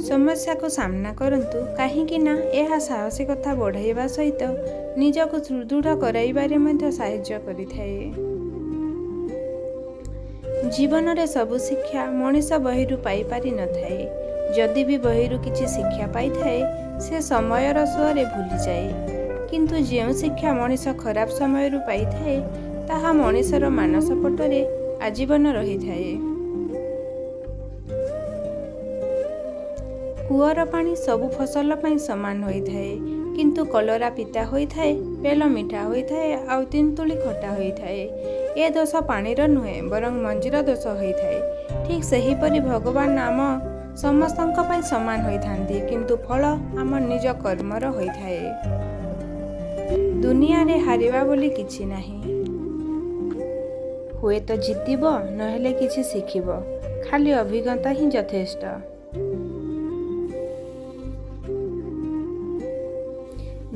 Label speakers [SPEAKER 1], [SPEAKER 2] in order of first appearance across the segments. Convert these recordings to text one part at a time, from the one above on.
[SPEAKER 1] समस्या को सामना करंतु काहींकि ना यह साहसिकता बढ़ाइबा सहित निजको सुदृढ़ कराइबारे मध्य साहाय्य करिथाए। जीवन रे सबु शिक्षा मनीष बहिरु पाई पारि न थाए। जदि भी बहिरु किछि शिक्षा पाई थाए से समयर सुअरे भूली जाए, किंतु जेउ शिक्षा मनीष खराब समय रु पाई थाए ताहा मनीषर मानस पटरे आजीवन रही थाए। कूअर पानी सबु फसल पाई समान होई थाए, किंतु कलरा पिता होई थाए, बेल मिठा होई थाए आउ तिंतुली खटा होई थाए। ए दोष पानीर नुहे बरं मंजीर दोष होई थाए। ठीक सही परि भगवान आम समस्तंक पाई समान होई थांती, किंतु फल आम निज कर्मर होई थाए। दुनिया रे हारिबा बोली किछि नाही। हुए तो जितिब नहेले किछि शिखिब, खाली अभिज्ञता ही यथेष्ट।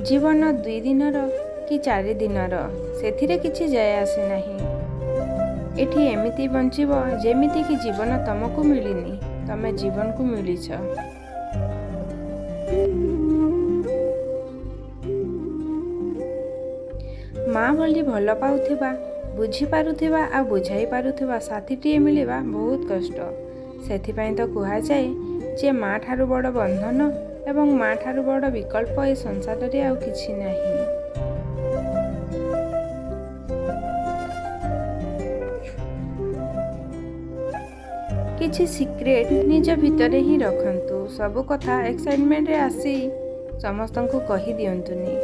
[SPEAKER 1] जीवन 2 दिनर कि 4 दिनर सेथिरे किछि जाय आसे नाही। एठी एमिति बंचिब जेमिति कि जीवन तमको मिलिनी, तमे जीवन को मिलिछ। माँ भली भल पाउथिबा, बुझी पारुथिबा आ बुझाई पारुथिबा साथीटीए मिलिबा बहुत कष्ट। सेथिपाई तो कुहा जाए जे माँ ठारू बड़ बंधन एवं माँ ठारू बड़ विकल्प ए संसार रे आउ किछि नाही। किछि सिक्रेट निज भितरे ही रखंतु। सब कथा एक्साइटमेंट रे आसी समस्तंकु कहि दियंतुनी,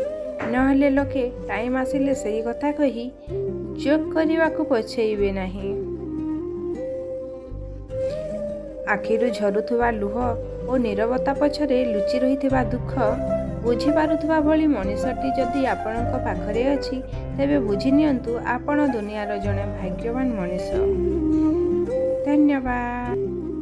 [SPEAKER 1] नहेले लोके टाइम आसिले सेही कथा कही जोक करबाकू पछेइबे नाही। आखिरु झरुथुवा लुह और नीरवता पछरे लुचि रहिथिबा दुख बुझी पारुथुवा भली मनीषटी जदि आपणक पाखरे अछि, तेबे बुझी नियंतु आपण दुनियार जणे भाग्यवान मनीष। धन्यवाद।